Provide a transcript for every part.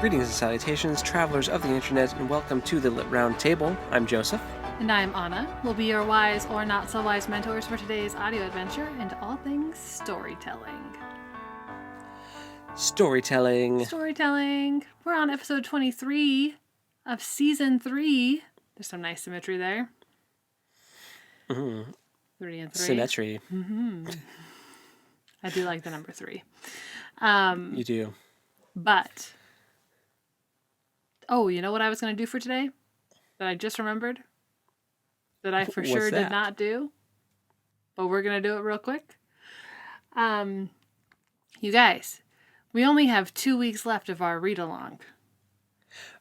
Greetings and salutations, travelers of the internet, and welcome to the Lit Round Table. I'm Joseph. And I'm Anna. We'll be your wise or not so wise mentors for today's audio adventure into all things storytelling. Storytelling. We're on episode 23 of season 3. There's some nice symmetry there. 3 and 3. Symmetry. I do like the number 3. You do. But, you know what I was going to do for today? That I just remembered? That I for sure did not do? But we're going to do it real quick. You guys, we only have 2 weeks left of our read-along.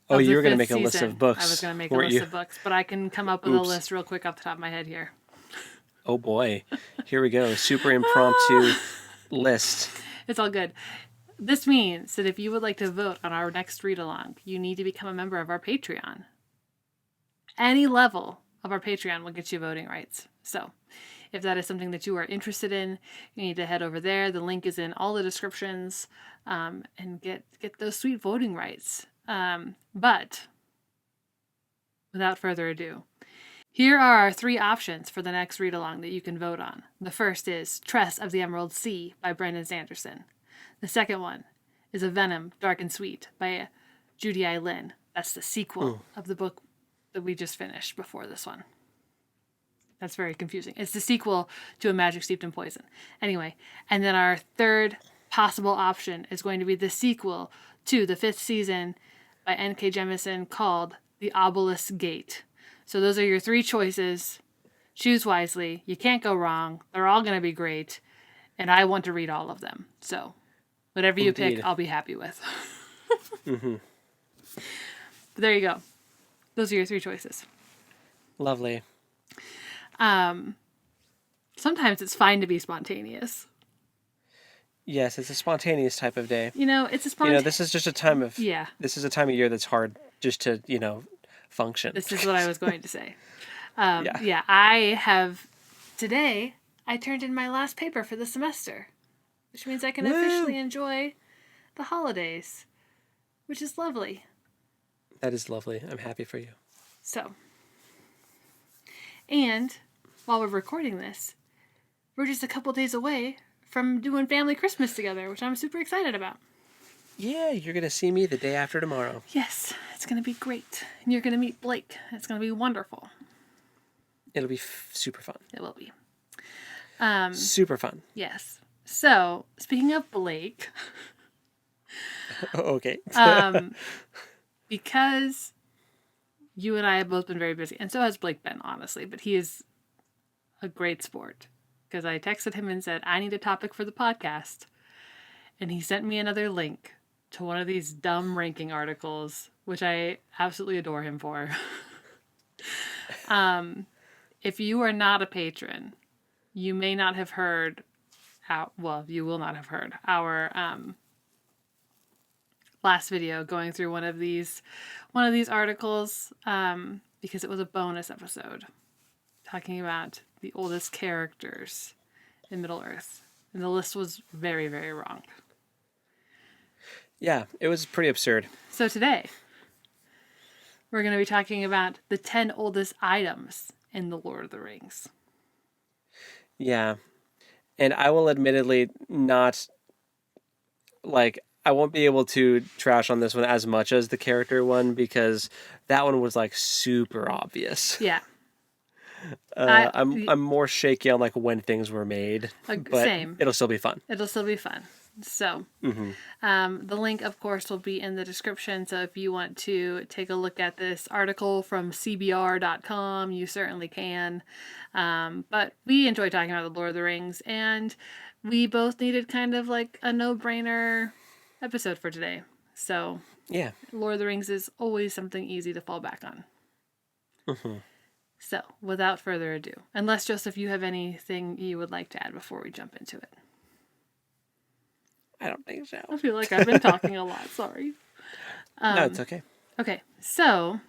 Oh, you were going to make a list of books. I was going to make a list of books, but I can come up with a list real quick off the top of my head here. Oh boy. Here we go. Super impromptu list. It's all good. This means that if you would like to vote on our next read-along, you need to become a member of our Patreon. Any level of our Patreon will get you voting rights. So if that is something that you are interested in, you need to head over there. The link is in all the descriptions, and get those sweet voting rights. But without further ado, here are our 3 options for the next read-along that you can vote on. The first is Tress of the Emerald Sea by Brandon Sanderson. The second one is A Venom, Dark and Sweet by Judy Lynn. That's the sequel of the book that we just finished before this one. That's very confusing. It's the sequel to A Magic Steeped in Poison. Anyway, and then our third possible option is going to be the sequel to the 5th season by N.K. Jemisin called The Obelisk Gate. So those are your 3 choices. Choose wisely. You can't go wrong. They're all going to be great. And I want to read all of them. So whatever you pick, I'll be happy with. But there you go. Those are your 3 choices. Lovely. Sometimes it's fine to be spontaneous. Yes, it's a spontaneous type of day. It's a spontaneous... this is just a time of... Yeah. This is a time of year that's hard just to, function. This is what I was going to say. I have... Today, I turned in my last paper for the semester, which means I can officially enjoy the holidays, which is lovely. That is lovely. I'm happy for you. So, and while we're recording this, we're just a couple days away from doing family Christmas together, which I'm super excited about. Yeah, you're going to see me the day after tomorrow. Yes, it's going to be great. And you're going to meet Blake. It's going to be wonderful. It'll be super fun. It will be. Super fun. Yes. So, speaking of Blake. Okay. Because you and I have both been very busy, and so has Blake been, honestly, but he is a great sport. Because I texted him and said, I need a topic for the podcast. And he sent me another link to one of these dumb ranking articles, which I absolutely adore him for. If you are not a patron, you may not have heard, you will not have heard our last video going through one of these articles, because it was a bonus episode talking about the oldest characters in Middle-earth. And the list was very, very wrong. Yeah, it was pretty absurd. So today, we're going to be talking about the 10 oldest items in The Lord of the Rings. Yeah. And I will admittedly not, I won't be able to trash on this one as much as the character one, because that one was, super obvious. Yeah. I'm more shaky on, when things were made. But same. It'll still be fun. So, the link, of course, will be in the description. So if you want to take a look at this article from cbr.com, you certainly can. But we enjoy talking about the Lord of the Rings, and we both needed kind of a no-brainer episode for today. So, yeah, Lord of the Rings is always something easy to fall back on. So, without further ado, unless, Joseph, you have anything you would like to add before we jump into it. I don't think so. I feel like I've been talking a lot. Sorry. No, it's okay. Okay, so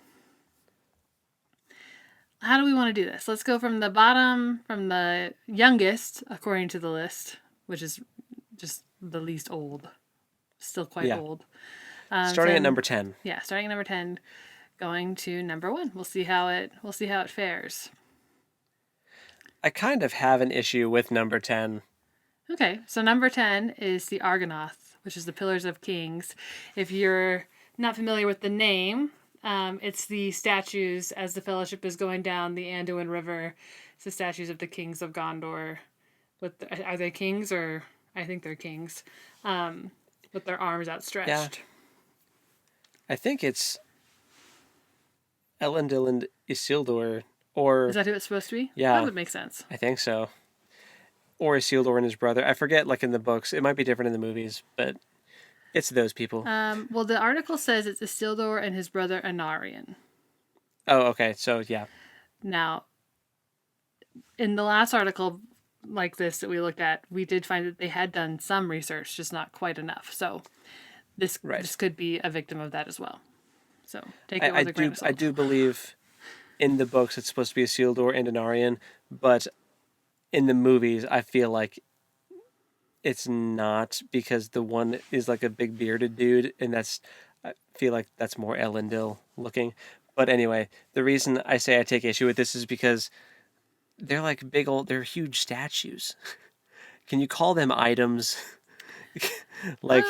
how do we want to do this? Let's go from the bottom, from the youngest, according to the list, which is just the least old. Still quite old. Starting at number 10. Yeah, starting at number 10, going to number 1. We'll see how it fares. I kind of have an issue with number 10. Okay, so number 10 is the Argonath, which is the Pillars of Kings. If you're not familiar with the name, it's the statues as the Fellowship is going down the Anduin River. It's the statues of the kings of Gondor. Are they kings or I think they're kings, with their arms outstretched. Yeah. I think it's Elendil and Isildur, or Is that who it's supposed to be? Yeah. That would make sense. I think so. Or Isildur and his brother. I forget, like in the books. It might be different in the movies, but it's those people. Well, the article says it's Isildur and his brother Anarion. Oh, okay. So, yeah. Now, in the last article like this that we looked at, we did find that they had done some research, just not quite enough. So this could be a victim of that as well. So take it with a grain of salt. I do believe in the books it's supposed to be Isildur and Anarion, but in the movies I feel like it's not, because the one is like a big bearded dude, and I feel like that's more Elendil looking. But anyway, the reason I say I take issue with this is because they're like they're huge statues. Can you call them items? Like,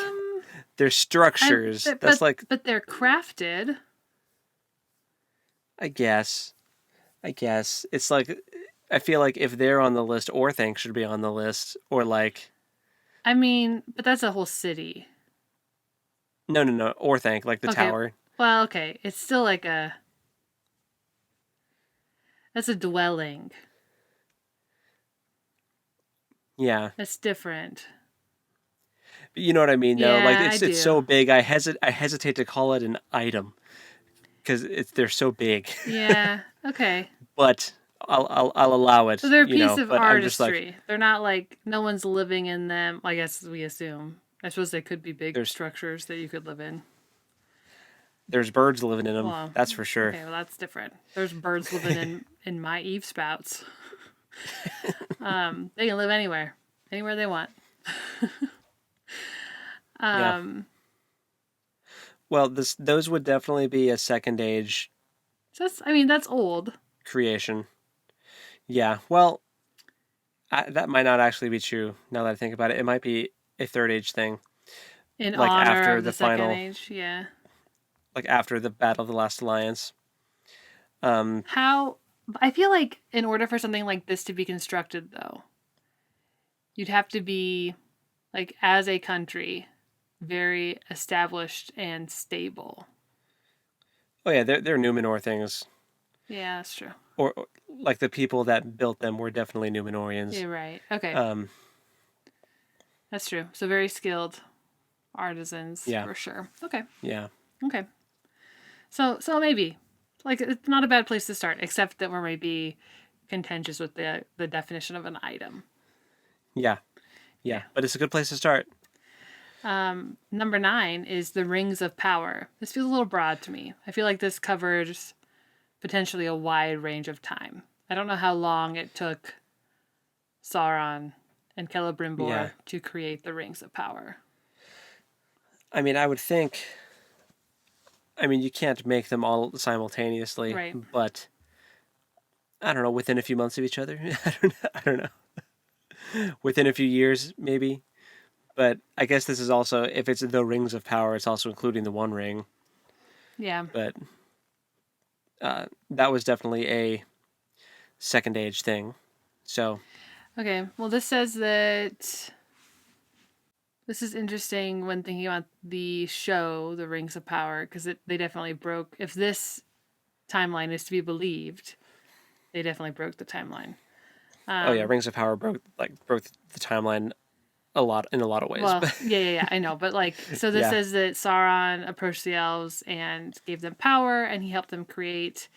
they're structures. But they're crafted. I guess. It's like, I feel like if they're on the list, Orthanc should be on the list, or like... I mean, but that's a whole city. No. Orthanc, like the tower. Well, okay. It's still like that's a dwelling. Yeah. That's different. But you know what I mean, though? Yeah, like, it's so big, I hesitate to call it an item, because they're so big. Yeah, okay. But I'll allow it. So they're a piece of but artistry. They're not like, no one's living in them. I guess we assume. I suppose they could be big structures that you could live in. There's birds living in them. Well, that's for sure. Okay, well, that's different. There's birds living in my eave spouts. They can live anywhere they want. Yeah. Well, those would definitely be a second age. That's old Creation. Yeah. Well, that might not actually be true. Now that I think about it, it might be a third age thing. In like honor after of the second age. Yeah. Like after the Battle of the Last Alliance. How? I feel like in order for something like this to be constructed, though, you'd have to be, like, as a country, very established and stable. Oh yeah, they're Numenor things. Yeah, that's true. Or like the people that built them were definitely Numenorians. Yeah, right. Okay. That's true. So very skilled artisans, for sure. Okay. Yeah. Okay. So maybe, like, it's not a bad place to start, except that we're maybe contentious with the definition of an item. Yeah. But it's a good place to start. Number 9 is the Rings of Power. This feels a little broad to me. I feel like this covers potentially a wide range of time. I don't know how long it took Sauron and Celebrimbor to create the Rings of Power. I mean, I would think... I mean, you can't make them all simultaneously, right. But I don't know, within a few months of each other. I don't know. Within a few years, maybe. But I guess this is also, if it's the Rings of Power, it's also including the One Ring. Yeah. But that was definitely a second age thing. So. Okay. Well, this says that... This is interesting when thinking about the show, The Rings of Power, because they definitely broke... If this timeline is to be believed, they definitely broke the timeline. Rings of Power broke the timeline in a lot of ways. Well, yeah, I know. But, like, so this says that Sauron approached the elves and gave them power, and he helped them create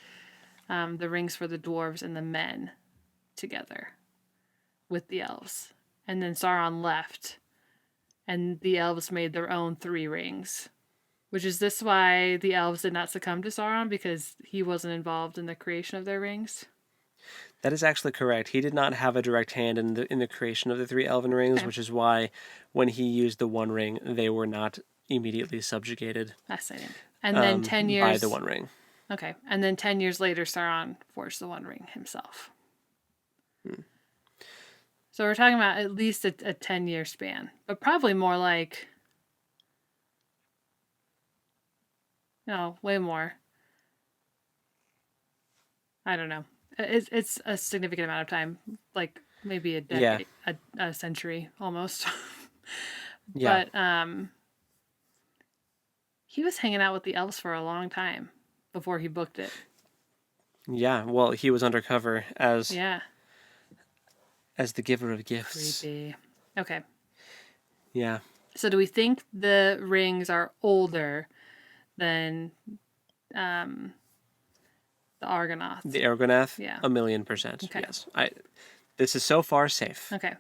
the rings for the dwarves and the men together with the elves. And then Sauron left, and the elves made their own 3 rings. Which is this why the elves did not succumb to Sauron? Because he wasn't involved in the creation of their rings? That is actually correct. He did not have a direct hand in the creation of the 3 elven rings, which is why when he used the One Ring, they were not immediately subjugated Fascinating. And then 10 years... by the One Ring. Okay. And then 10 years later, Sauron forged the One Ring himself. So we're talking about at least a 10-year span. But probably more like... No, way more. I don't know. It's a significant amount of time. Like, maybe a decade. Yeah. A century, almost. Yeah. But he was hanging out with the elves for a long time before he booked it. Yeah, well, he was undercover as the giver of gifts. Creepy. Okay. Yeah. So do we think the rings are older than the Argonauts? The Argonath? Yeah. 1,000,000%. Okay. Yes. This is so far safe. Okay.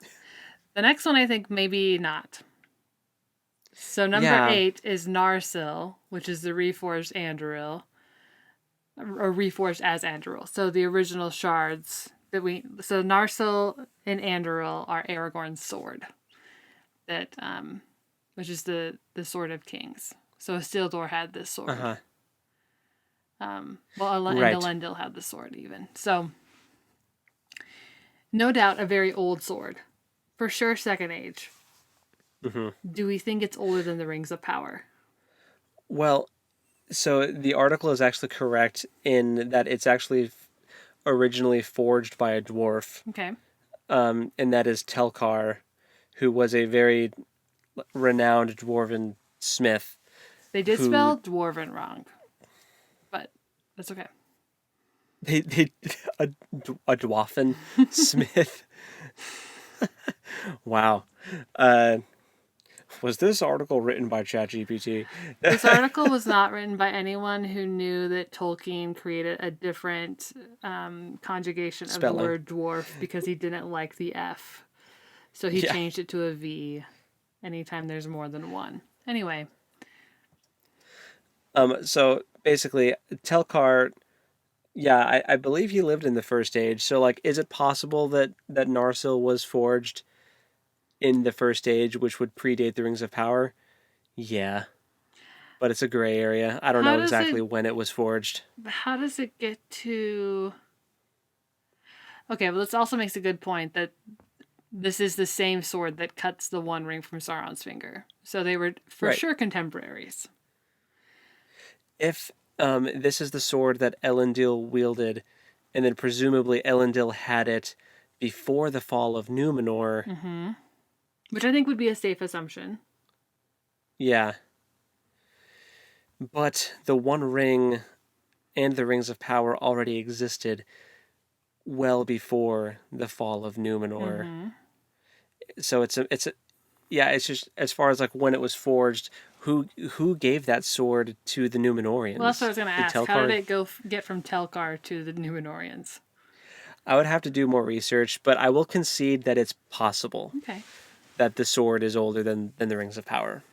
The next one I think maybe not. So number 8 is Narsil, which is the reforged Anduril. Or reforged as Anduril. So the original shards that so Narsil and Anduril are Aragorn's sword. That which is the sword of kings. So Isildur had this sword. Uh-huh. And Elendil had the sword even. So no doubt a very old sword. For sure Second Age. Mm-hmm. Do we think it's older than the Rings of Power? Well, so the article is actually correct in that it's actually originally forged by a dwarf. Okay. And that is Telkar, who was a very renowned dwarven smith. They did spell dwarven wrong, but that's okay. A dwarfen smith. Wow. Was this article written by ChatGPT? This article was not written by anyone who knew that Tolkien created a different conjugation of the word dwarf because he didn't like the F. So he changed it to a V anytime there's more than one. Anyway. So basically, Telkar, I believe he lived in the First Age. So, like, is it possible that Narsil was forged in the First Age, which would predate the Rings of Power? Yeah. But it's a gray area. I don't know exactly when it was forged. How does it get to... Okay, well, this also makes a good point that this is the same sword that cuts the One Ring from Sauron's finger. So they were for sure contemporaries. If this is the sword that Elendil wielded, and then presumably Elendil had it before the fall of Numenor... Mm-hmm. Which I think would be a safe assumption. Yeah. But the One Ring and the Rings of Power already existed well before the fall of Numenor. Mm-hmm. So it's just as far as like when it was forged, who gave that sword to the Numenorians? Well, that's what I was going to ask. How did it get from Telkar to the Numenorians? I would have to do more research, but I will concede that it's possible. Okay. That the sword is older than the Rings of Power.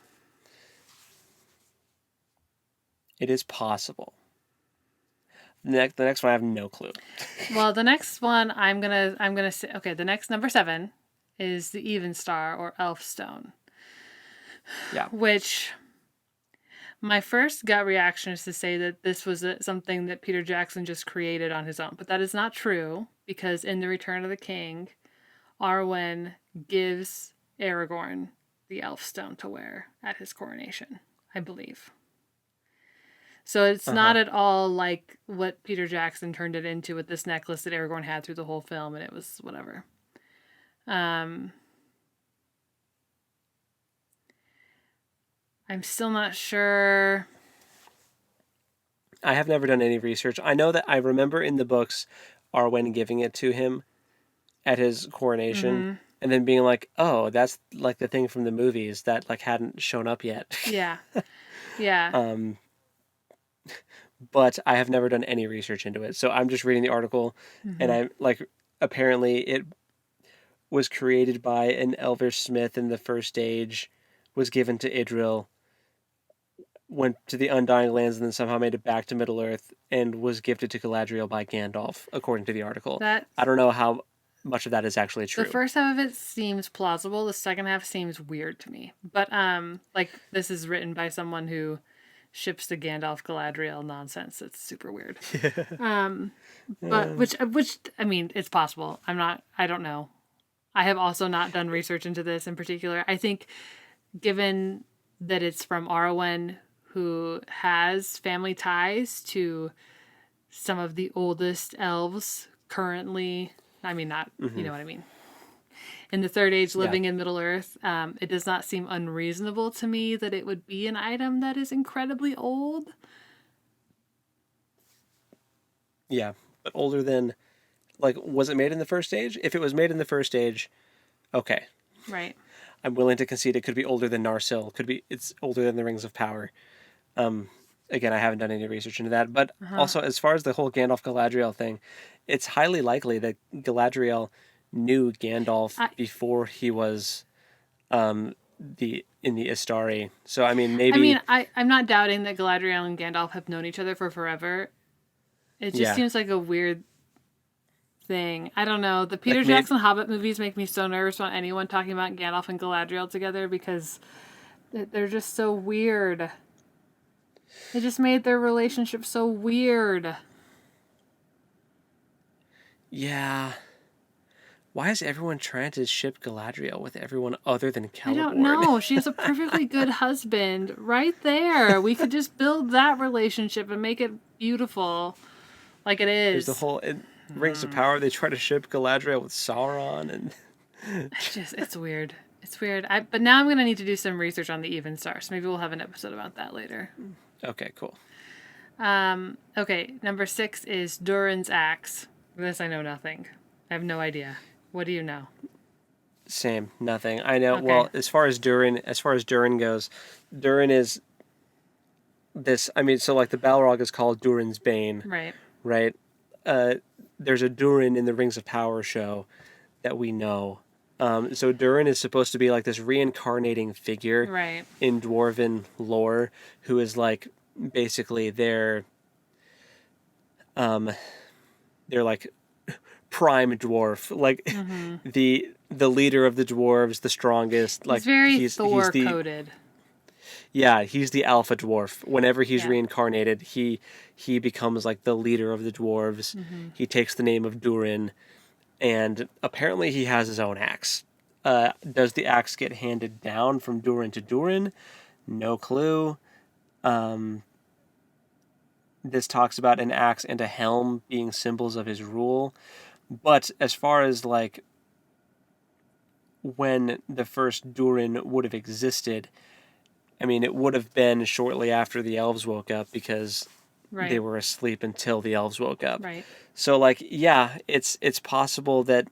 It is possible. The next one I have no clue. Well, the next one I'm gonna say, okay, the next number 7 is the Even Star or Elfstone. Yeah. Which my first gut reaction is to say that this was something that Peter Jackson just created on his own, but that is not true because in The Return of the King, Arwen gives Aragorn the Elfstone to wear at his coronation, I believe. So it's not at all like what Peter Jackson turned it into with this necklace that Aragorn had through the whole film, and it was whatever. I'm still not sure. I have never done any research. I know that I remember in the books Arwen giving it to him at his coronation and then being like, oh, that's like the thing from the movies that like hadn't shown up yet. Yeah. Yeah. But I have never done any research into it. So I'm just reading the article and I'm like, apparently it was created by an elvish smith in the First Age, was given to Idril, went to the Undying Lands and then somehow made it back to Middle Earth and was gifted to Galadriel by Gandalf, according to the article. I don't know how much of that is actually true. The first half of it seems plausible. The second half seems weird to me. But like this is written by someone who ships the Gandalf Galadriel nonsense. It's super weird. But which I mean, it's possible. I don't know. I have also not done research into this in particular. I think given that it's from Arwen, who has family ties to some of the oldest elves currently, I mean, not, you know what I mean, in the Third Age living in Middle Earth, it does not seem unreasonable to me that it would be an item that is incredibly old. Yeah, but older than, like, was it made in the First Age? If it was made in the First Age, okay. Right. I'm willing to concede it could be older than Narsil. It's older than the Rings of Power. Again, I haven't done any research into that. But also, as far as the whole Gandalf Galadriel thing, it's highly likely that Galadriel knew Gandalf before he was in the Istari. So I mean, maybe. I mean, I'm not doubting that Galadriel and Gandalf have known each other for forever. It just seems like a weird thing. I don't know. The Peter Jackson Hobbit movies make me so nervous about anyone talking about Gandalf and Galadriel together because they're just so weird. They just made their relationship so weird. Yeah. Why is everyone trying to ship Galadriel with everyone other than Celeborn? I don't know. She has a perfectly good husband right there. We could just build that relationship and make it beautiful like it is. There's the whole Rings of Power. They try to ship Galadriel with Sauron, and it's weird. It's weird. But now I'm going to need to do some research on the Even Stars. Maybe we'll have an episode about that later. Okay, cool. Okay, number 6 is Durin's axe. This I know nothing. I have no idea. What do you know? Same, nothing. I know. Okay. Well, as far as Durin goes, Durin is this. I mean, so like the Balrog is called Durin's Bane, Right. right? There's a Durin in the Rings of Power show that we know. So Durin is supposed to be like this reincarnating figure Right. in dwarven lore, who is like basically their like prime dwarf, like the leader of the dwarves, the strongest. Like He's Thor coded. Yeah, he's the alpha dwarf. Whenever he's reincarnated, he becomes like the leader of the dwarves. He takes the name of Durin, and apparently he has his own axe. Does the axe get handed down from Durin to Durin? No clue. This talks about an axe and a helm being symbols of his rule. But as far as like when the first Durin would have existed, I mean, it would have been shortly after the elves woke up because they were asleep until the elves woke up. Right. So, like, yeah, it's possible that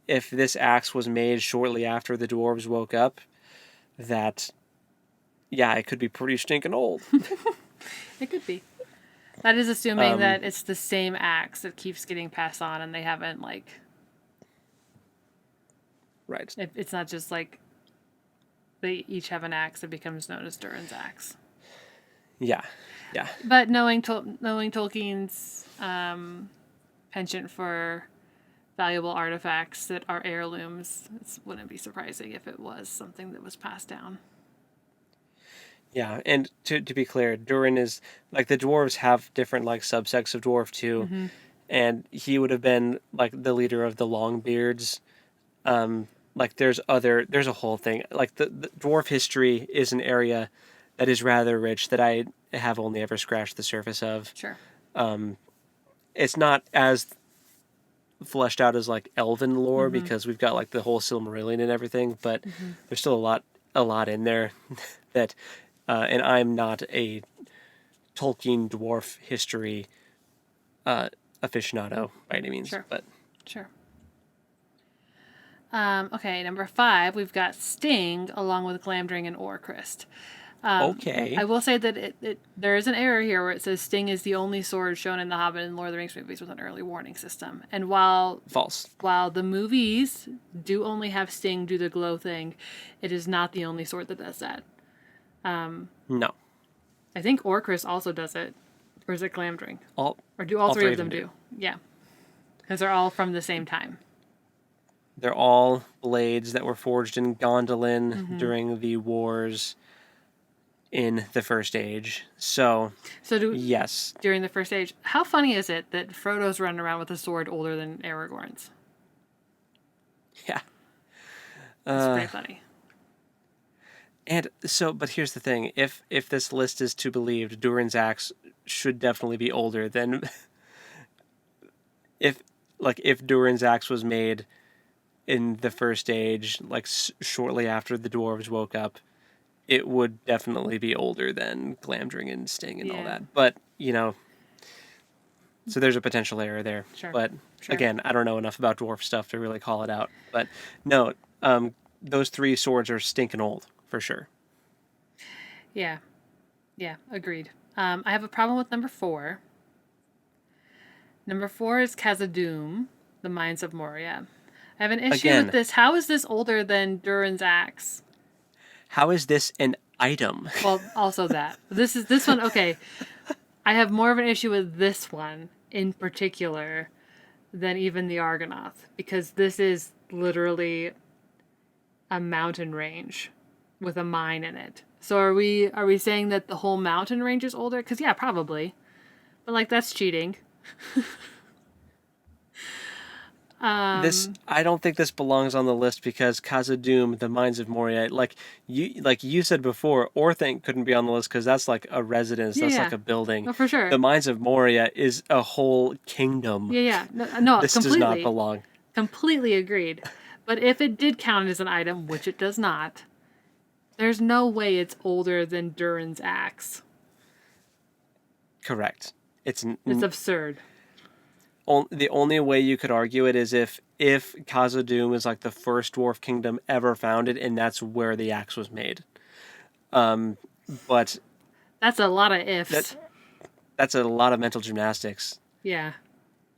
if this axe was made shortly after the dwarves woke up, that, yeah, it could be pretty stinking old. It could be. That is assuming that it's the same axe that keeps getting passed on and they haven't, like... Right. It's not just, like, they each have an axe that becomes known as Durin's axe. Yeah, yeah. But knowing Tolkien's penchant for valuable artifacts that are heirlooms, it wouldn't be surprising if it was something that was passed down. Yeah, and to be clear, Durin is, like, the dwarves have different, like, subsects of dwarf, too. And he would have been, like, the leader of the Longbeards. Like, there's a whole thing. Like, the dwarf history is an area that is rather rich that I have only ever scratched the surface of. Sure. It's not as fleshed out as, like, elven lore, because we've got, like, the whole Silmarillion and everything, but there's still a lot in there that... and I'm not a Tolkien dwarf history aficionado by any means. Sure. But Sure. Okay, number 5, we've got Sting along with Glamdring and Orcrist. Okay. I will say that there is an error here where it says Sting is the only sword shown in the Hobbit and Lord of the Rings movies with an early warning system. And false. While the movies do only have Sting do the glow thing, it is not the only sword that does that. No. I think Orcrist also does it. Or is it Glamdring? Or do all three of them do? Yeah. Because they're all from the same time. They're all blades that were forged in Gondolin during the wars in the First Age. So yes. During the First Age, how funny is it that Frodo's running around with a sword older than Aragorn's? Yeah. It's pretty funny. And so, but here's the thing: if this list is to be believed, Durin's axe should definitely be older than if Durin's axe was made in the First Age, like shortly after the dwarves woke up, it would definitely be older than Glamdring and Sting and all that. But so there's a potential error there. Sure. But again, I don't know enough about dwarf stuff to really call it out. But no, those 3 swords are stinking old for sure. Yeah, agreed. I have a problem with number 4. Number 4 is Khazad-dûm, the Mines of Moria. I have an issue with this. How is this older than Durin's axe? How is this an item? Well, also that. This one, okay. I have more of an issue with this one in particular than even the Argonath, because this is literally a mountain range with a mine in it. So are we saying that the whole mountain range is older? Because yeah, probably. But like, that's cheating. I don't think this belongs on the list because Khazad-dûm, the Mines of Moria, like you said before, Orthanc couldn't be on the list because that's like a residence, that's like a building. Oh, for sure. The Mines of Moria is a whole kingdom. Yeah. No, this completely. does not belong. Completely agreed. But if it did count as an item, which it does not, there's no way it's older than Durin's axe. Correct. It's absurd. The only way you could argue it is if Khazad-dûm is like the first dwarf kingdom ever founded, and that's where the axe was made. But that's a lot of ifs. That's a lot of mental gymnastics. Yeah.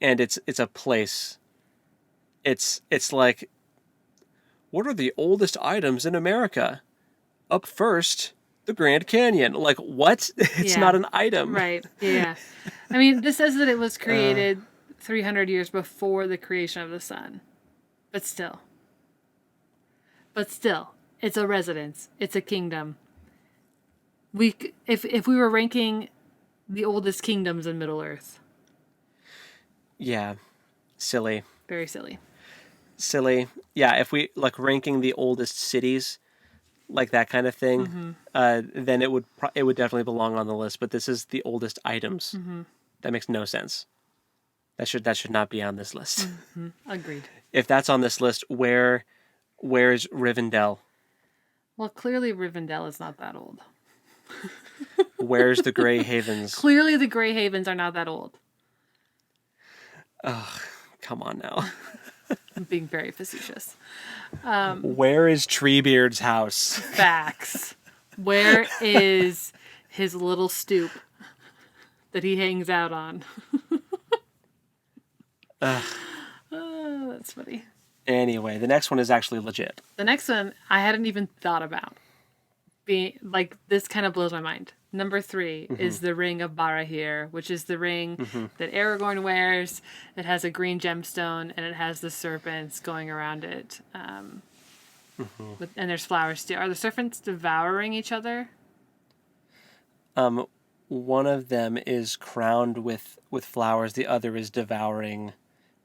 And it's a place. It's like, what are the oldest items in America? Up first, the Grand Canyon. Like, what? It's not an item. Right. Yeah. I mean, this says that it was created 300 years before the creation of the sun. But still, it's a residence. It's a kingdom. If we were ranking the oldest kingdoms in Middle-earth. Yeah. Silly. Very silly. Silly. Yeah, if we like ranking the oldest cities, like that kind of thing, then it would definitely belong on the list. But this is the oldest items. That makes no sense. That should not be on this list. Agreed. If that's on this list, where's Rivendell? Well, clearly Rivendell is not that old. Where's the Grey Havens? Clearly the Grey Havens are not that old. Oh, come on now. I'm being very facetious. Where is Treebeard's house? Facts. Where is his little stoop that he hangs out on? That's funny. Anyway, the next one is actually legit. The next one I hadn't even thought about. Being like, this kind of blows my mind. Number 3 is the Ring of Barahir, which is the ring that Aragorn wears. It has a green gemstone, and it has the serpents going around it. And there's flowers too. Are the serpents devouring each other? One of them is crowned with flowers. The other is devouring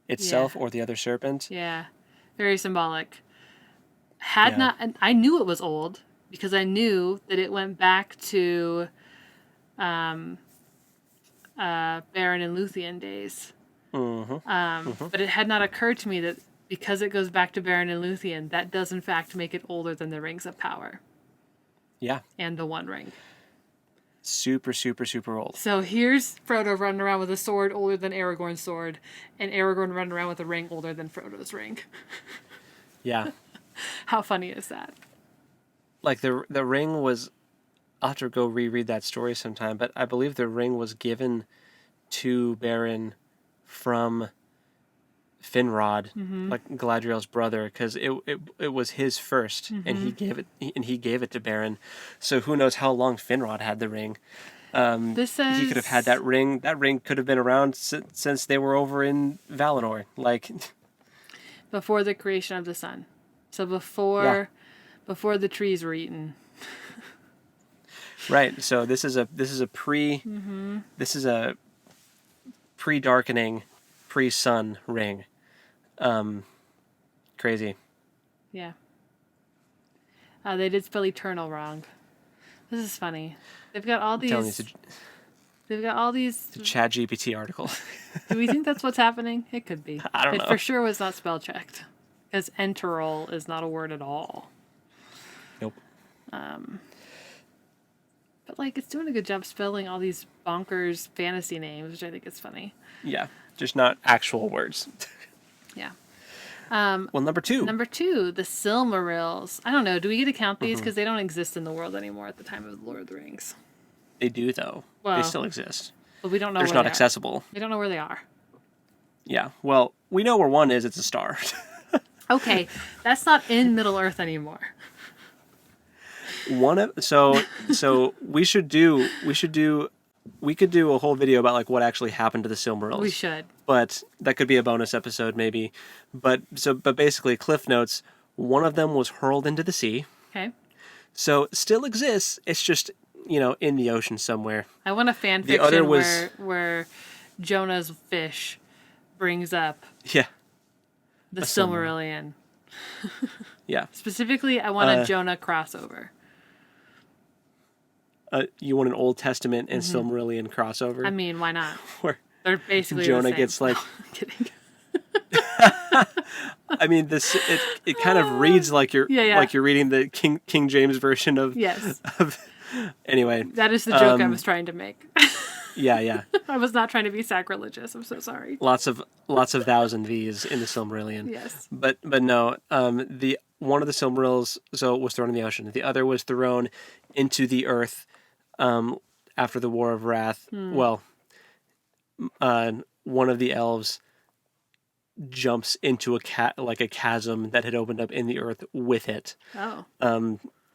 itself or the other serpent. Yeah, very symbolic. I knew it was old because I knew that it went back to Beren and Luthien days. But it had not occurred to me that because it goes back to Beren and Luthien, that does in fact make it older than the Rings of Power. Yeah. And the One Ring. Super, super, super old. So here's Frodo running around with a sword older than Aragorn's sword, and Aragorn running around with a ring older than Frodo's ring. Yeah. How funny is that? Like the ring was, I'll have to go reread that story sometime, but I believe the ring was given to Beren from Finrod, like Galadriel's brother, because it was his first, and he gave it to Beren. So who knows how long Finrod had the ring? This says he could have had that ring. That ring could have been around since they were over in Valinor. Like, Before the creation of the sun. So before the trees were eaten. Right. So this is a pre-darkening, pre-sun ring. Crazy. Yeah. They did spell eternal wrong. This is funny. They've got all I'm telling you, these. They've got all these. it's a ChatGPT article. Do we think that's what's happening? It could be. I don't know. It for sure was not spell checked, because enteral is not a word at all. Nope. But like, it's doing a good job spelling all these bonkers fantasy names, which I think is funny. Yeah, just not actual words. Yeah. Well, number two, the Silmarils. I don't know. Do we get to count these? Because they don't exist in the world anymore at the time of the Lord of the Rings. they do though. Well, they still exist. But we don't know They're just where not they accessible. are. We don't know where they are. Yeah. Well, we know where one is. It's a star. Okay, that's not in Middle Earth anymore. So we could do a whole video about like what actually happened to the Silmarils. We should. But that could be a bonus episode maybe. But basically cliff notes, one of them was hurled into the sea. Okay. So it still exists. It's just, in the ocean somewhere. I want a fan The fiction other was where Jonah's fish brings up yeah. the Silmarillion. Yeah. Specifically, I want a Jonah crossover. You want an Old Testament and Silmarillion crossover? I mean, why not? Where They're basically Jonah the same. gets like I'm kidding. I mean it kind of reads like you're Yeah. like you're reading the King James version of Yes. Anyway. That is the joke I was trying to make. Yeah. I was not trying to be sacrilegious. I'm so sorry. Lots of thous and V's in the Silmarillion. Yes. But no, the one of the Silmarils was thrown in the ocean. The other was thrown into the earth after the War of Wrath. Well, one of the elves jumps into a chasm that had opened up in the earth with it. Oh.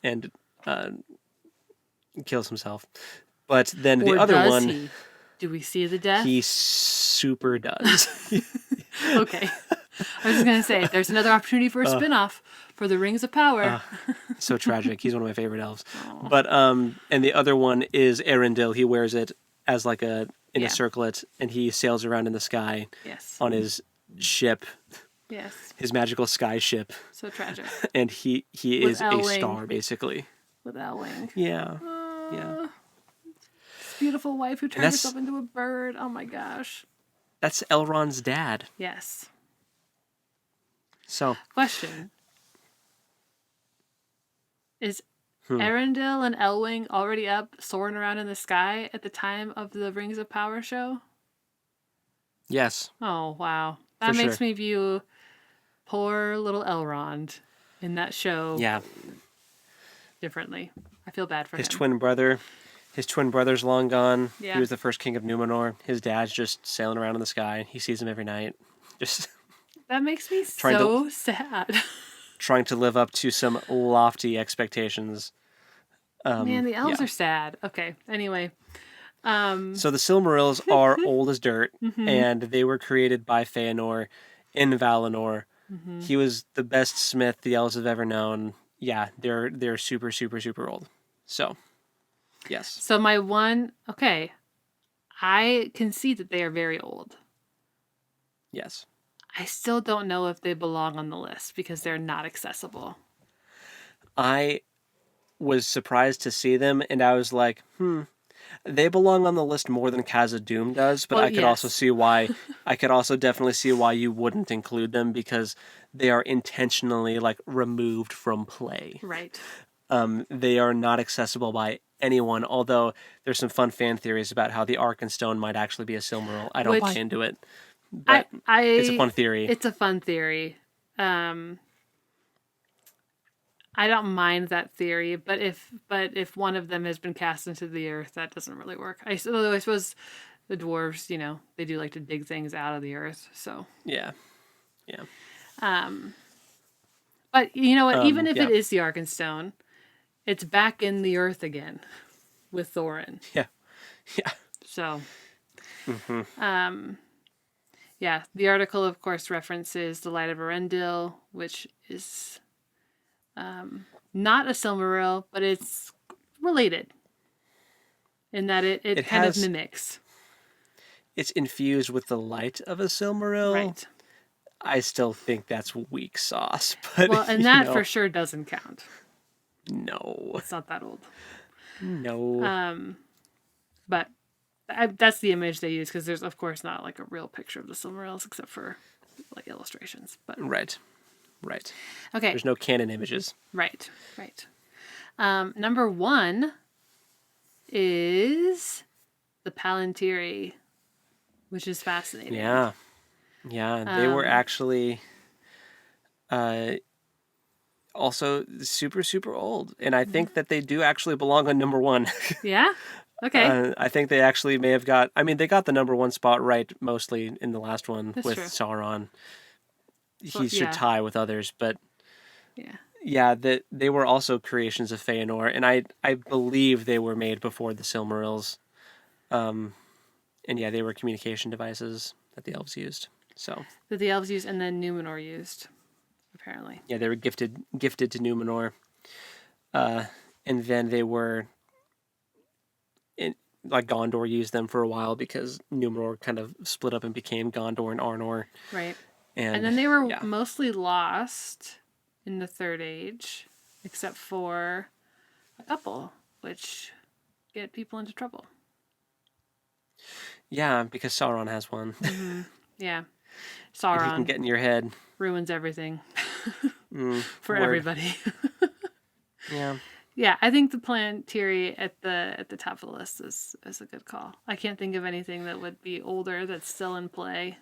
And kills himself. But then Or the other does one, he? Do we see the death? he super does. Okay. I was just going to say, there's another opportunity for a spin-off for the Rings of Power. So tragic. He's one of my favorite elves. Aww. But and the other one is Arendelle. He wears it as like a circlet, and he sails around in the sky. Yes. On his ship. Yes. His magical sky ship. So tragic. And he is a star basically. With Elwing. Yeah. Yeah. His beautiful wife who turned herself into a bird. Oh my gosh. That's Elrond's dad. Yes. So. Question. Is Arendelle and Elwing already up soaring around in the sky at the time of the Rings of Power show? Yes. Oh, wow. That makes me view poor little Elrond in that show differently. I feel bad for him. His twin brother's long gone. Yeah. He was the first king of Numenor. His dad's just sailing around in the sky. He sees him every night. Just that makes me so sad. Trying to live up to some lofty expectations. Man, the elves are sad. Okay, anyway. So the Silmarils are old as dirt, and they were created by Feanor in Valinor. He was the best smith the elves have ever known. Yeah, they're super, super, super old. So, yes. So I can see that they are very old. Yes. I still don't know if they belong on the list because they're not accessible. I was surprised to see them, and I was like, they belong on the list more than Khazad-dûm does, but I could also see why. I could also definitely see why you wouldn't include them, because they are intentionally removed from play. Right. They are not accessible by anyone, although there's some fun fan theories about how the Arkenstone might actually be a Silmaril. I don't buy into it. But it's a fun theory. It's a fun theory. I don't mind that theory, but if one of them has been cast into the earth, that doesn't really work. Although I suppose the dwarves, they do like to dig things out of the earth. So yeah. But you know what? Even if it is the Arkenstone, it's back in the earth again with Thorin. Yeah. So, Yeah, the article, of course, references the Light of Arendelle, which is not a Silmaril, but it's related in that it It kind of has mimics. it's infused with the light of a Silmaril. Right. I still think that's weak sauce, but Well, and that for sure doesn't count. no, It's not that old. no, But that's the image they use because there's, of course, not like a real picture of the Silmarils except for like illustrations. But right. okay, There's no canon images. right. Number 1 is the Palantiri, which is fascinating. Yeah, they were actually also super super old, and I think that they do actually belong on number 1. Yeah. Okay. I think they actually may have got. I mean, they got the number 1 spot right mostly in the last one That's with true. Sauron. So, He should tie with others, but Yeah. yeah, that they were also creations of Feanor, and I believe they were made before the Silmarils. And yeah, they were communication devices that the elves used. So That the elves used and then Numenor used, apparently. yeah, they were gifted to Numenor, and then they were like Gondor used them for a while because Numenor kind of split up and became Gondor and Arnor. Right. And And then they were yeah. mostly lost in the Third Age, except for a couple, which get people into trouble. Yeah, because Sauron has one. Yeah. And he can Sauron get in your head. ruins everything for word. everybody. Yeah. Yeah, I think the Palantiri at the top of the list is a good call. I can't think of anything that would be older that's still in play.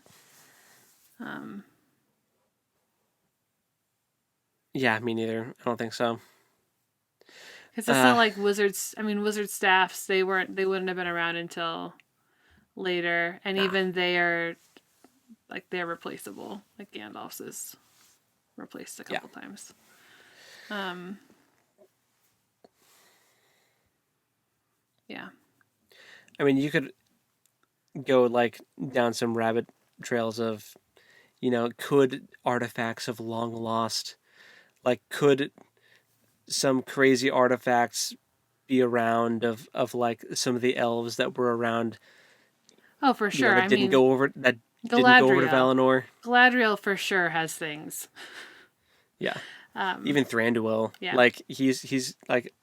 Yeah, me neither. I don't think so. Because it's not like wizards. I mean, wizard staffs. They wouldn't have been around until later, and even they're replaceable. Like Gandalf's is replaced a couple times. Yeah. I mean, you could go like down some rabbit trails of, could artifacts have long lost, like could some crazy artifacts be around of like some of the elves that were around, Oh, for sure. that didn't go over to Valinor. Galadriel for sure has things. Yeah. Even Thranduil. Yeah. Like he's like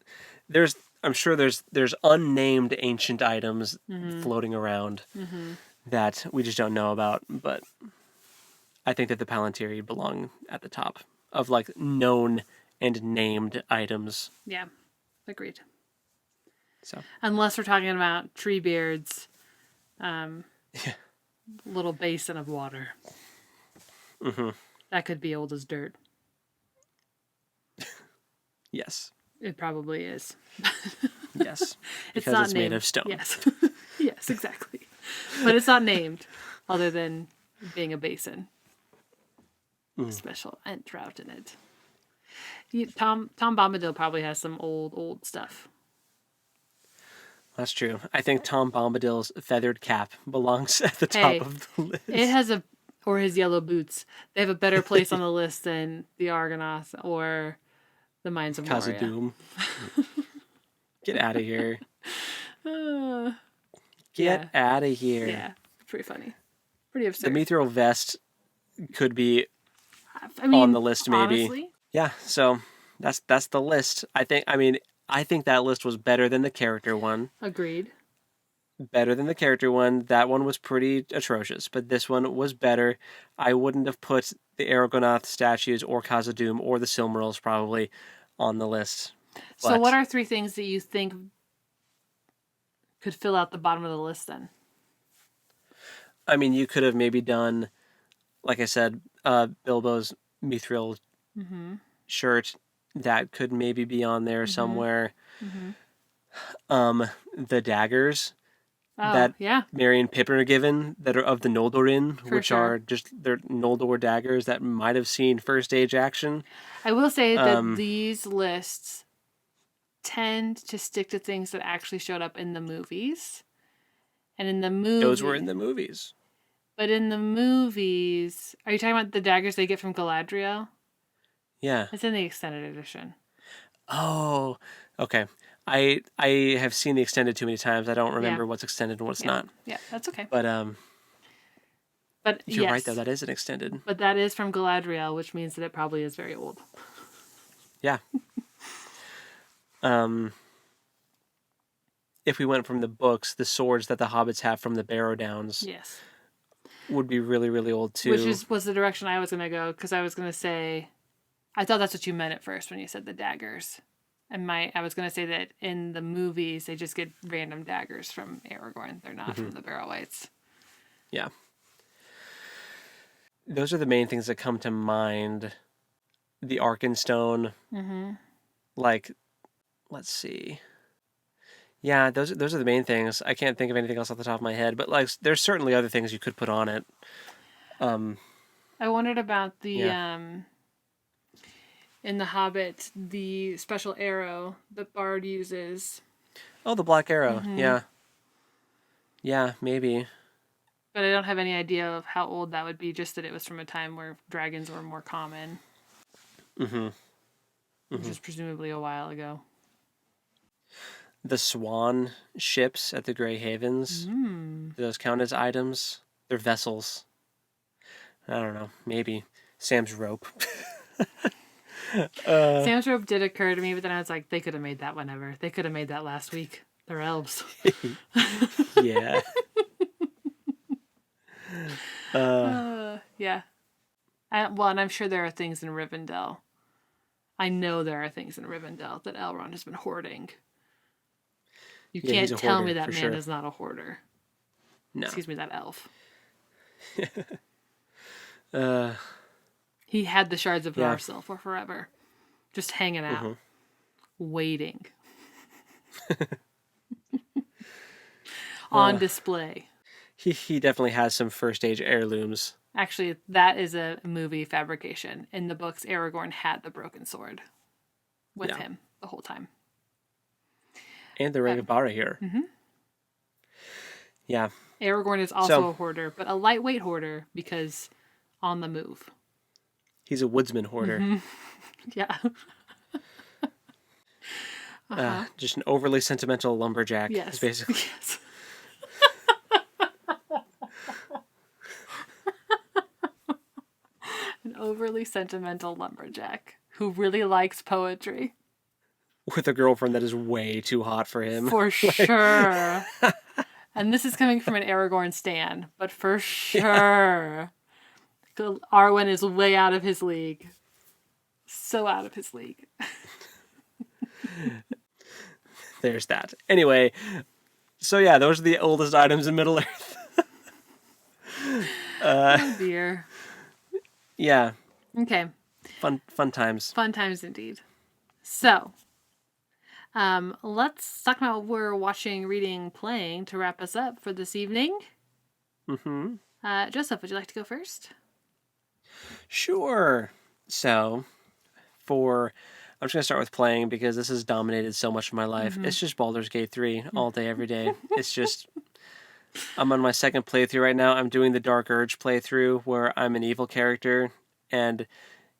I'm sure there's unnamed ancient items floating around that we just don't know about, but I think that the Palantiri belong at the top of like known and named items. Yeah. Agreed. So unless we're talking about Treebeard's little basin of water. That could be old as dirt. yes. It probably is. Yes. It's Because not it's named. made of stone. Yes. Yes, exactly. But it's not named, other than being a basin. Special and trout in it. Tom Bombadil probably has some old stuff. That's true. I think Tom Bombadil's feathered cap belongs at the top of the list. It has or his yellow boots. They have a better place on the list than the Argonauts or the Mines of Moria. Khazad-dûm. Get out of here. Get out of here. Yeah, pretty funny. Pretty absurd. The Mithril vest could be on the list, maybe. Honestly, yeah, so that's the list. I think that list was better than the character one. agreed. Better than the character one. That one was pretty atrocious, but this one was better. I wouldn't have put the Aragorn statues or Khazad-dûm or the Silmarils probably on the list. So what are 3 things that you think could fill out the bottom of the list then? I mean, you could have maybe done, like I said, Bilbo's Mithril shirt. That could maybe be on there somewhere. The daggers that Merry and Pippin are given that are of the Noldorin, which are just they're Noldor daggers that might have seen first age action. I will say that these lists tend to stick to things that actually showed up in the movies. And in the movie, those were in the movies. But in the movies, are you talking about the daggers they get from Galadriel? Yeah. It's in the extended edition. Oh, okay. I have seen the extended too many times. I don't Yeah. remember what's extended and what's Yeah. not. Yeah, that's okay. But But you're right yes. though. That is an extended. But that is from Galadriel, which means that it probably is very old. Yeah. If we went from the books, the swords that the hobbits have from the Barrow Downs Yes. would be really, really old too. Which was the direction I was going to go, because I was going to say, I thought that's what you meant at first when you said the daggers. And I was going to say that in the movies, they just get random daggers from Aragorn. They're not from the Barrow-wights. Yeah. Those are the main things that come to mind. The Arkenstone. Mm-hmm. Like, let's see. Yeah, those are the main things. I can't think of anything else off the top of my head, but like, there's certainly other things you could put on it. I wondered about the Yeah. in The Hobbit, the special arrow that Bard uses. Oh, the Black Arrow. Yeah. Yeah, maybe. But I don't have any idea of how old that would be, just that it was from a time where dragons were more common. Which is presumably a while ago. The swan ships at the Grey Havens. Do those count as items? They're vessels. I don't know. Maybe. Sam's rope. Sam's rope did occur to me, but then I was like, they could have made that whenever. They could have made that last week. They're elves. Yeah. Yeah. And I'm sure there are things in Rivendell. I know there are things in Rivendell that Elrond has been hoarding. You Yeah, he's can't a tell hoarder, me that for man sure. is not a hoarder. No. Excuse me, that elf. Uh, He had the shards of Yeah. Narsil for forever. Just hanging out. Waiting. On display. he definitely has some first age heirlooms. Actually, that is a movie fabrication. In the books, Aragorn had the broken sword with him the whole time. And the Ring of Barahir. Yeah. Aragorn is also So- a hoarder, but a lightweight hoarder because on the move. He's a woodsman hoarder. Yeah. Just an overly sentimental lumberjack. Yes. Is basically. Yes. An overly sentimental lumberjack who really likes poetry. With a girlfriend that is way too hot for him. For sure. And this is coming from an Aragorn stan, but for sure. Arwen is way out of his league. So out of his league. There's that. Anyway, so yeah, those are the oldest items in Middle Earth. Oh dear. Yeah, Okay. fun times. Fun times indeed. So, let's talk about what we're watching, reading, playing to wrap us up for this evening. Joseph, would you like to go first? Sure. So, I'm just gonna start with playing because this has dominated so much of my life. It's just Baldur's Gate 3 all day, every day. It's just, I'm on my second playthrough right now. I'm doing the Dark Urge playthrough where I'm an evil character, and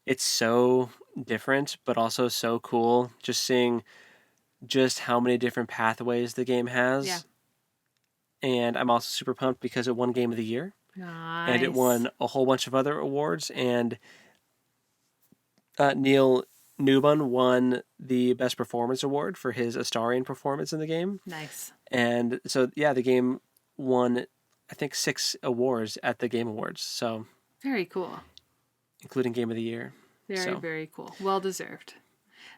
it's so different, but also so cool. Just seeing just how many different pathways the game has. Yeah. And I'm also super pumped because it won Game of the Year. Nice. And it won a whole bunch of other awards. And Neil Newbon won the Best Performance Award for his Astarion performance in the game. Nice. And so, yeah, the game won, I think, 6 awards at the Game Awards. So, Very cool. including Game of the Year. Very cool. Well deserved.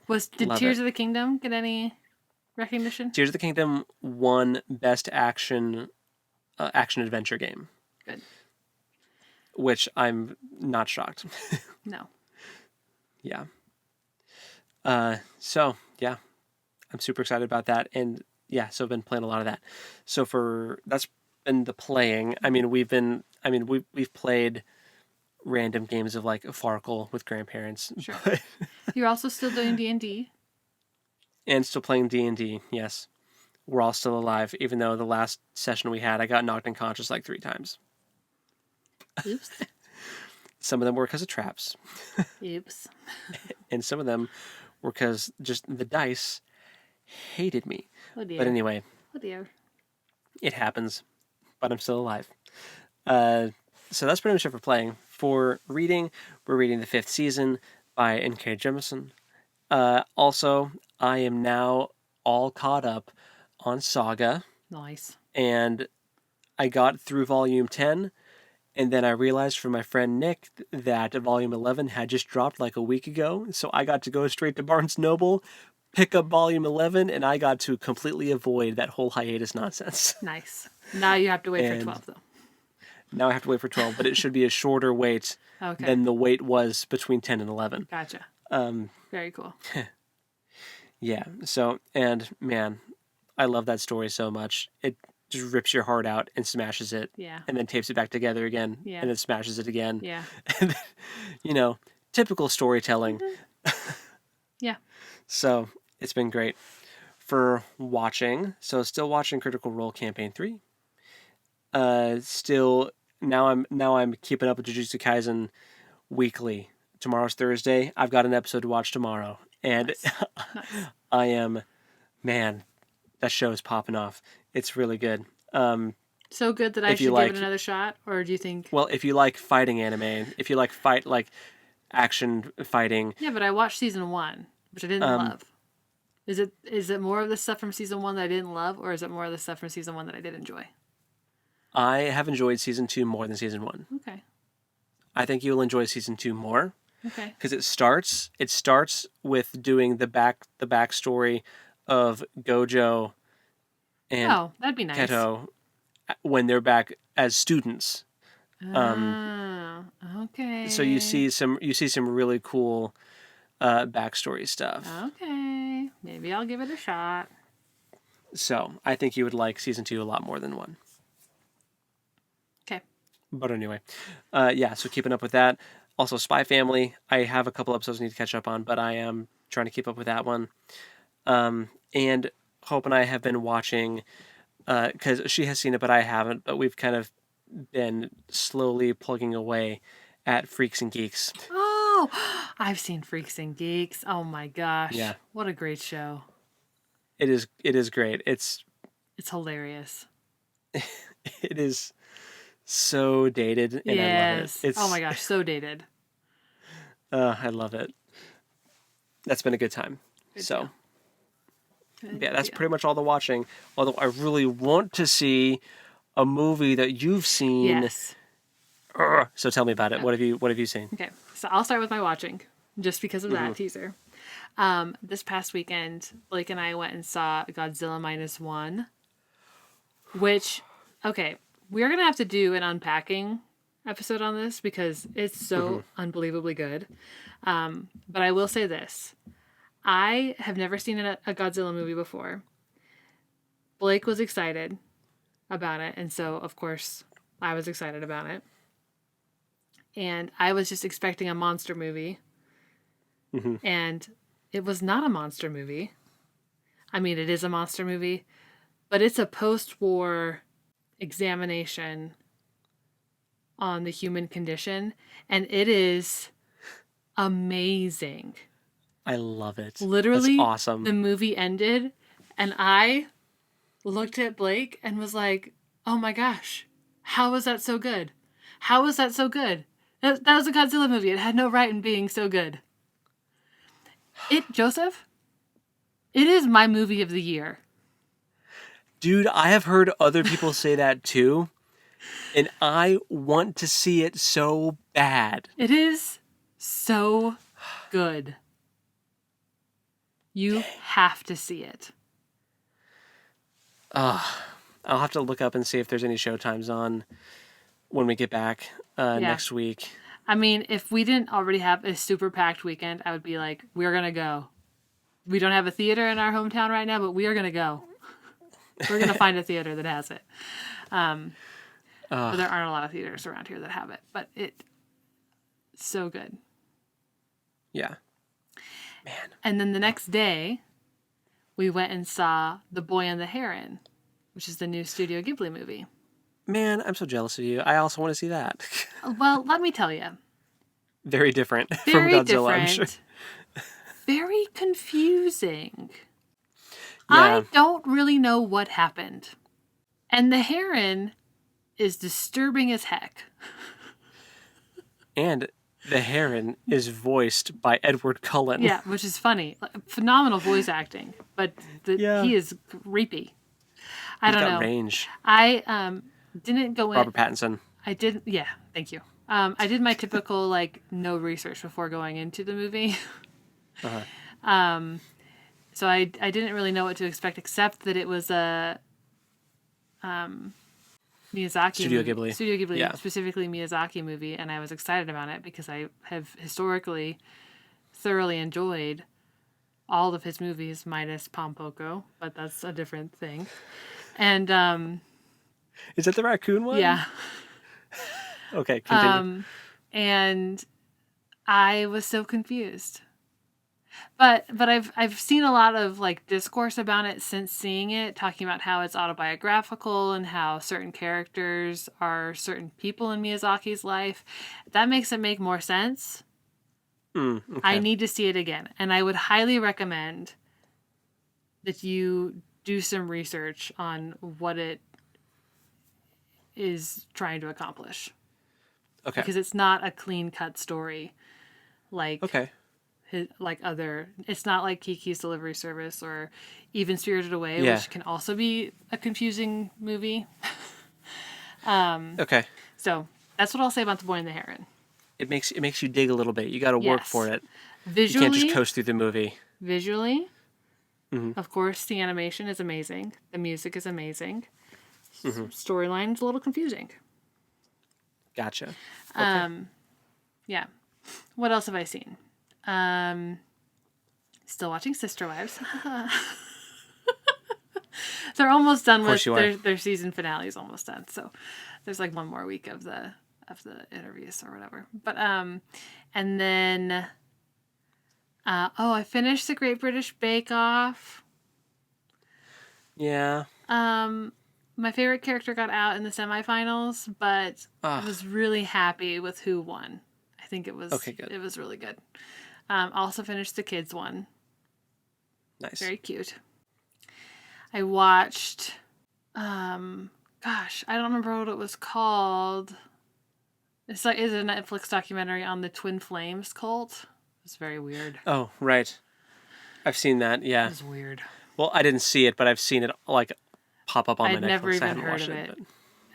Did Love Tears it. of the Kingdom get any recognition? Tears of the Kingdom won Best Action Adventure Game. Good. Which I'm not shocked. No. Yeah. So yeah, I'm super excited about that, and yeah, so I've been playing a lot of that. So that's been the playing. I mean, we've played random games of like Farkle with grandparents. Sure. You're also still doing D&D. And still playing D&D. Yes, we're all still alive, even though the last session we had, I got knocked unconscious like 3 times. Oops. Some of them were because of traps, Oops. and some of them were because just the dice hated me. Oh dear. But anyway, Oh dear. it happens. But I'm still alive. So that's pretty much it for playing. For reading, we're reading the 5th season by N.K. Jemisin. Also, I am now all caught up on Saga, Nice. and I got through volume 10, and then I realized from my friend Nick that volume 11 had just dropped like a week ago, so I got to go straight to Barnes Noble, pick up volume 11, and I got to completely avoid that whole hiatus nonsense. Nice. Now you have to wait for And 12, though. now I have to wait for 12, but it should be a shorter wait Okay. than the wait was between 10 and 11. Gotcha. Very cool. Yeah, so, and man, I love that story so much. It just rips your heart out and smashes it. Yeah. And then tapes it back together again. Yeah. And then smashes it again. Yeah. And then, you know, typical storytelling. Yeah. So it's been great. For watching, so still watching Critical Role Campaign 3. Still now I'm keeping up with Jujutsu Kaisen weekly. Tomorrow's Thursday. I've got an episode to watch tomorrow. And Nice. I am, man, that show is popping off. It's really good. So good that I If you should like- give it another shot? Or do you think... Well, if you like fighting anime, if you like action fighting, Yeah, but I watched season 1, which I didn't love. Is it more of the stuff from season 1 that I didn't love, or is it more of the stuff from season 1 that I did enjoy? I have enjoyed season 2 more than season 1. Okay. I think you'll enjoy season 2 more Okay. because it starts with doing the backstory of Gojo and Oh, that'd be nice. Keto when they're back as students. Oh, okay. So you see some really cool backstory stuff. Okay. Maybe I'll give it a shot. So I think you would like season 2 a lot more than 1. Okay. But anyway, yeah. So keeping up with that. Also, Spy Family. I have a couple episodes I need to catch up on, but I am trying to keep up with that one. And Hope and I have been watching because she has seen it, but I haven't. But we've kind of been slowly plugging away at Freaks and Geeks. Oh, I've seen Freaks and Geeks. Oh my gosh. Yeah. What a great show. It is great. It's hilarious. it is so dated, and I love it. It's, oh my gosh, so dated. I love it. That's been a good time. Good so, Good yeah, that's deal. pretty much all the watching. Although I really want to see a movie that you've seen. Yes. So tell me about it. What have you seen? Okay, so I'll start with my watching, just because of that teaser. This past weekend, Blake and I went and saw Godzilla Minus One, which, okay, we're going to have to do an unpacking episode on this because it's so unbelievably good. But I will say this. I have never seen a Godzilla movie before. Blake was excited about it, and so, of course, I was excited about it. And I was just expecting a monster movie. And it was not a monster movie. I mean, it is a monster movie, but it's a post-war examination on the human condition, and it is amazing. I love it. Literally, that's awesome. The movie ended, and I looked at Blake and was like, "Oh my gosh, how was that so good? How was that so good? That was a Godzilla movie. It had no right in being so good." Joseph, it is my movie of the year. Dude, I have heard other people say that too, and I want to see it so bad. It is so good. You have to see it. I'll have to look up and see if there's any showtimes on when we get back next week. I mean, if we didn't already have a super packed weekend, I would be like, we're going to go. We don't have a theater in our hometown right now, but we are going to go. We're going to find a theater that has it. But there aren't a lot of theaters around here that have it, but it's so good. Yeah. Man. And then the next day, we went and saw The Boy and the Heron, which is the new Studio Ghibli movie. Man, I'm so jealous of you. I also want to see that. Well, let me tell you. Very different from Very Godzilla, I'm sure. different. Very confusing. Yeah, I don't really know what happened. And the Heron is disturbing as heck. and the Heron is voiced by Edward Cullen. Yeah, which is funny. Phenomenal voice acting, but Yeah. he is creepy. I He's don't got know. range. I didn't go in. Robert Pattinson. I didn't. Yeah, thank you. I did my typical like no research before going into the movie. Uh-huh. So I didn't really know what to expect, except that it was a Miyazaki Studio movie, Ghibli. Studio Ghibli, Yeah. specifically Miyazaki movie, and I was excited about it because I have historically thoroughly enjoyed all of his movies minus Pompoko, but that's a different thing. And Is that the raccoon one? yeah, Okay, continue. and I was so confused. But I've seen a lot of like discourse about it since seeing it, talking about how it's autobiographical and how certain characters are certain people in Miyazaki's life. That makes it make more sense. Okay. I need to see it again, and I would highly recommend that you do some research on what it is trying to accomplish, Okay. because it's not a clean cut story like Okay. it's not like Kiki's Delivery Service or even Spirited Away, Yeah. which can also be a confusing movie. Okay. So that's what I'll say about The Boy and the Heron. It makes you dig a little bit. You got to work Yes. for it. Visually, You can't just coast through the movie. visually, Mhm. of course, the animation is amazing. The music is amazing. Storyline's a little confusing. Gotcha. Okay. Yeah. What else have I seen? Still watching Sister Wives. They're almost done with their season finale is almost done. So there's like one more week of the interviews or whatever. But and then I finished the Great British Bake Off. Yeah. My favorite character got out in the semifinals, but I was really happy with who won. I think it was Okay, good. It was really good. Also finished the kids one. Nice. Very cute. I watched gosh, I don't remember what it was called. It's a Netflix documentary on the Twin Flames cult. It's very weird. Oh, right. I've seen that. Yeah. It was weird. Well, I didn't see it, but I've seen it like pop up on my Netflix. I'd never even I haven't heard watched of it.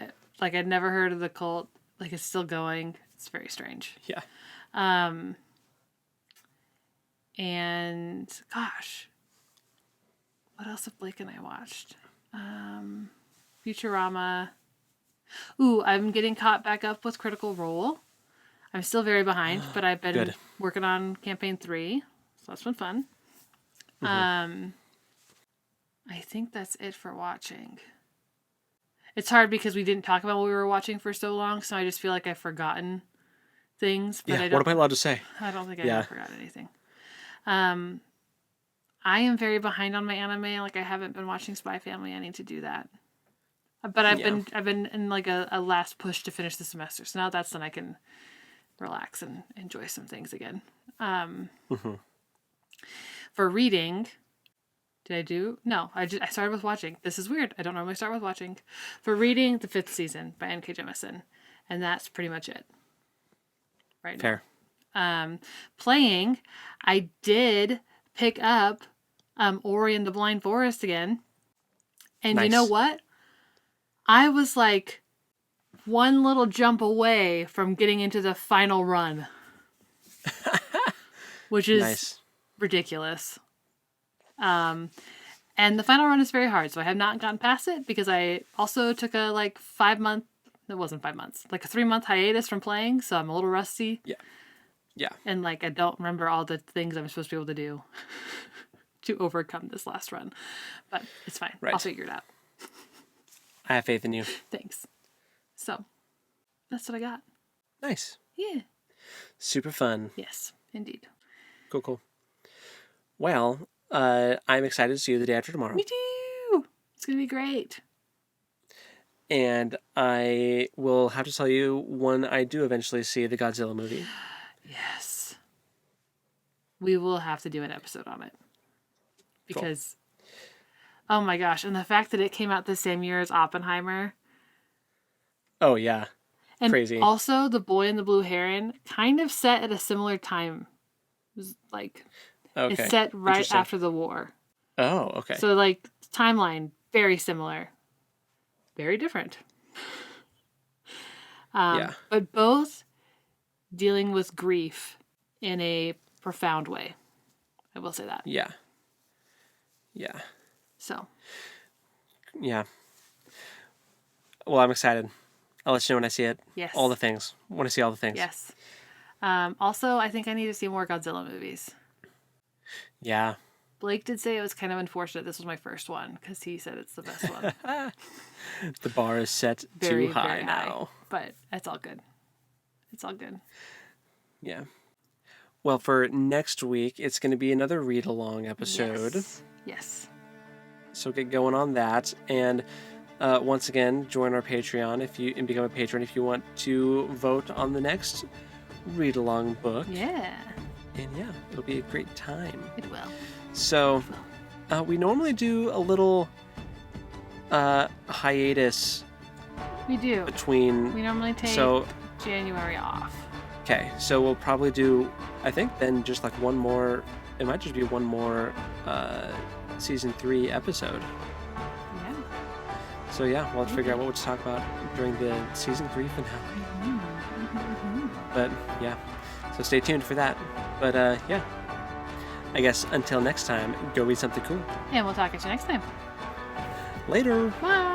it. Like I'd never heard of the cult. Like it's still going. It's very strange. Yeah. And gosh, what else have Blake and I watched? Futurama. Ooh, I'm getting caught back up with Critical Role. I'm still very behind, but I've been working on campaign 3, so that's been fun. I think that's it for watching. It's hard because we didn't talk about what we were watching for so long, so I just feel like I've forgotten things. But yeah. What am I allowed to say? I don't think I ever forgot anything. I am very behind on my anime. Like I haven't been watching Spy Family. I need to do that. But I've been in like a last push to finish the semester. So now that's when I can relax and enjoy some things again. For reading, did I do? No, I started with watching. This is weird. I don't normally start with watching. For reading, the 5th season by N.K. Jemisin. And that's pretty much it. Right Fair. now. Playing, I did pick up Ori and the Blind Forest again. And you know what? I was like one little jump away from getting into the final run. Which is ridiculous. And the final run is very hard, so I have not gotten past it because I also took a like 5-month, it wasn't 5 months, like a 3-month hiatus from playing, so I'm a little rusty. Yeah. And like I don't remember all the things I'm supposed to be able to do to overcome this last run. But it's fine. I'll figure it out. I have faith in you. Thanks. So, that's what I got. Nice. Yeah. Super fun. Yes, indeed. Cool. Well, I'm excited to see you the day after tomorrow. Me too. It's going to be great. And I will have to tell you when I do eventually see the Godzilla movie. Yes. We will have to do an episode on it. Because, oh my gosh. And the fact that it came out the same year as Oppenheimer. Oh, yeah. And crazy. Also, The Boy and the Blue Heron kind of set at a similar time. It was like, Okay. it's set right after the war. Oh, okay. So, like, timeline, very similar. Very different. Yeah. But both dealing with grief in a profound way. I will say that. Yeah. Yeah. So. Yeah. Well, I'm excited. I'll let you know when I see it. Yes. All the things. I want to see all the things. Yes. Also, I think I need to see more Godzilla movies. Yeah. Blake did say it was kind of unfortunate this was my first one because he said it's the best one. The bar is set Very, too high very high. now. But it's all good. It's all good. Yeah. Well, for next week, it's going to be another read-along episode. Yes. So get going on that. And once again, join our Patreon and become a patron if you want to vote on the next read-along book. Yeah. And yeah, it'll be a great time. It will. So we normally do a little hiatus. We do. Between. We normally take January off. Okay, so we'll probably do, I think then just like one more, it might just be one more season 3 episode. Yeah. So yeah, we'll have to figure out what to talk about during the season 3 finale. Mm-hmm. But yeah, so stay tuned for that. But yeah, I guess until next time, go read something cool. And we'll talk at you next time. Later. Bye.